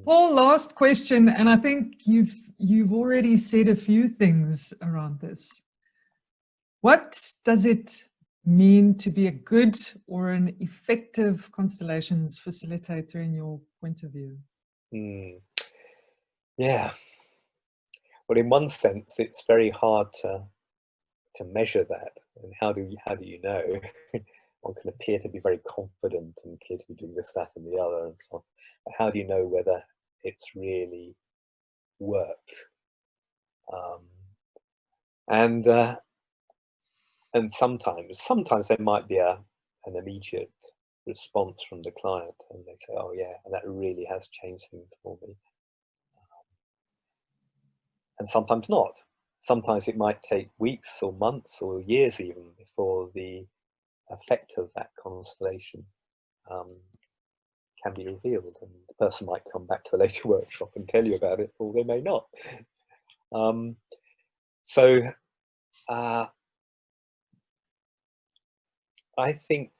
Paul, last question, and I think you've already said a few things around this. What does it mean to be a good or an effective constellations facilitator in your point of view? Yeah. Well, in one sense, it's very hard to measure that. And how do you know? One can appear to be very confident and appear to be doing this, that, and the other, and so on. But how do you know whether it's really worked? And sometimes there might be an immediate response from the client, and they say, "Oh yeah, and that really has changed things for me." And sometimes not. Sometimes it might take weeks or months or years even before the effect of that constellation can be revealed, and the person might come back to a later workshop and tell you about it, or they may not. I think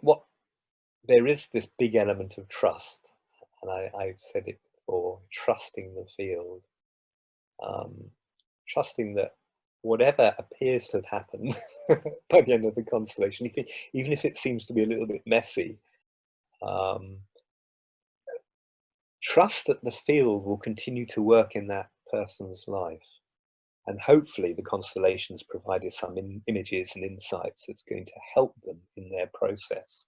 what there is this big element of trust, and I've said it before, trusting the field, trusting that whatever appears to have happened by the end of the constellation, even if it seems to be a little bit messy, trust that the field will continue to work in that person's life. And hopefully the constellations provided some images and insights that's going to help them in their process.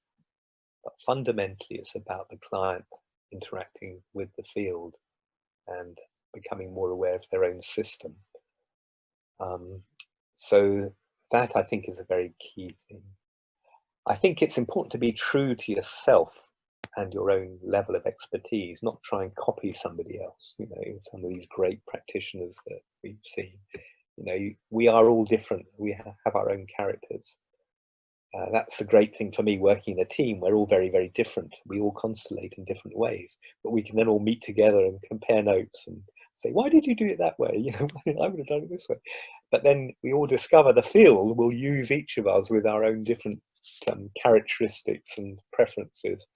But fundamentally, it's about the client interacting with the field and becoming more aware of their own system. So that, I think, is a very key thing. I think it's important to be true to yourself and your own level of expertise, not try and copy somebody else. You know, some of these great practitioners that we've seen, you know, we are all different. We have our own characters. That's the great thing for me working in a team. We're all very, very different. We all constellate in different ways, but we can then all meet together and compare notes and say, why did you do it that way? You know, I would have done it this way. But then we all discover the field will use each of us with our own different characteristics and preferences.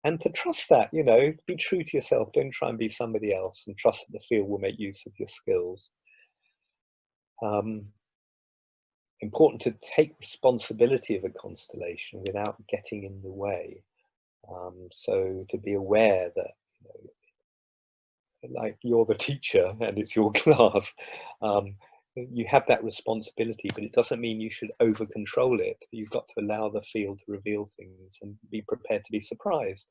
And to trust that, you know, be true to yourself. Don't try and be somebody else, and trust that the field will make use of your skills. Important to take responsibility of a constellation without getting in the way. So to be aware that, you know, like you're the teacher and it's your class, you have that responsibility, but it doesn't mean you should over control it. You've got to allow the field to reveal things and be prepared to be surprised.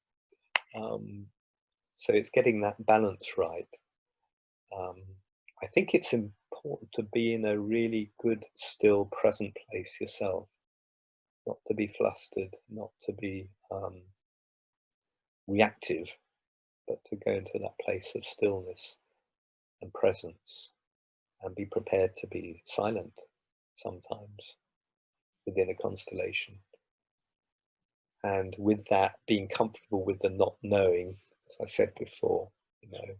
So it's getting that balance right. I think it's important to be in a really good, still, present place yourself, not to be flustered, not to be reactive, but to go into that place of stillness and presence, and be prepared to be silent sometimes within a constellation. And with that, being comfortable with the not knowing, as I said before, you know,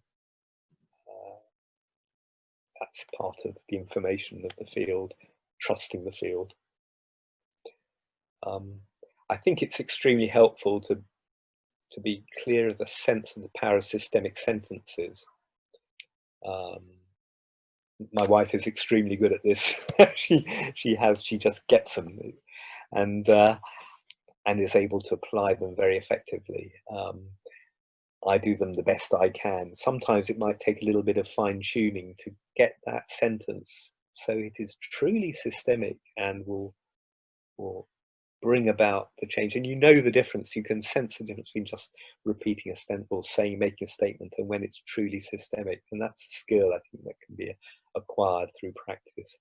that's part of the information of the field, trusting the field. I think it's extremely helpful to be clear of the sense of the power of systemic sentences. My wife is extremely good at this. she just gets them and is able to apply them very effectively. I do them the best I can. Sometimes it might take a little bit of fine-tuning to get that sentence so it is truly systemic and will bring about the change. And you know the difference. You can sense the difference between just repeating a sentence or making a statement and when it's truly systemic. And that's a skill, I think, that can be acquired through practice,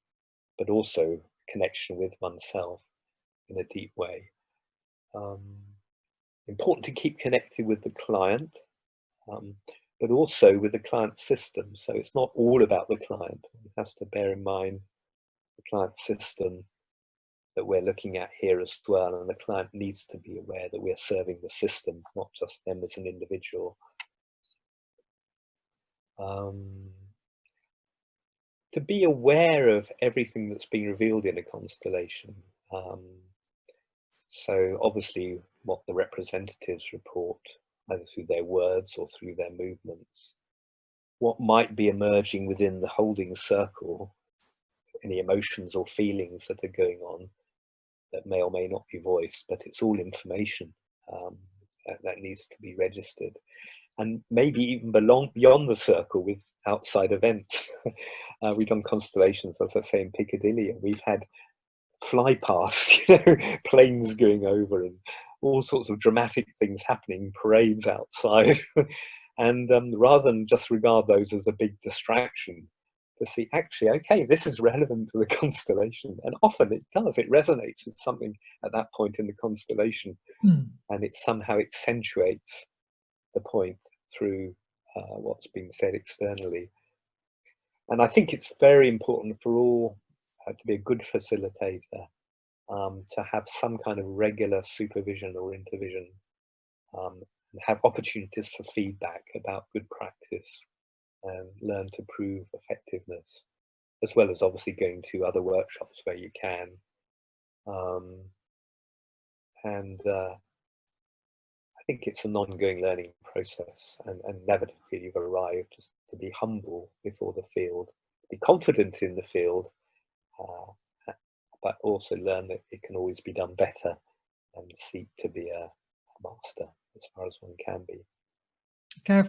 but also connection with oneself in a deep way. Important to keep connected with the client, but also with the client system. So it's not all about the client. It has to bear in mind the client system that we're looking at here as well, and the client needs to be aware that we're serving the system, not just them as an individual. To be aware of everything that's being revealed in a constellation. So obviously what the representatives report, either through their words or through their movements, what might be emerging within the holding circle, any emotions or feelings that are going on that may or may not be voiced, but it's all information that needs to be registered. And maybe even beyond the circle with outside events. We've done constellations, as I say, in Piccadilly, and we've had fly past, planes going over and all sorts of dramatic things happening, parades outside. And rather than just regard those as a big distraction, to see, actually, okay, this is relevant to the constellation. And often it does, it resonates with something at that point in the constellation. And it somehow accentuates the point through what's being said externally. And I think it's very important for all to be a good facilitator, to have some kind of regular supervision or intervision, and have opportunities for feedback about good practice and learn to prove effectiveness, as well as obviously going to other workshops where you can. I think it's an ongoing learning process, and never to feel you've arrived, just to be humble before the field, be confident in the field, but also learn that it can always be done better and seek to be a master as far as one can be. Okay,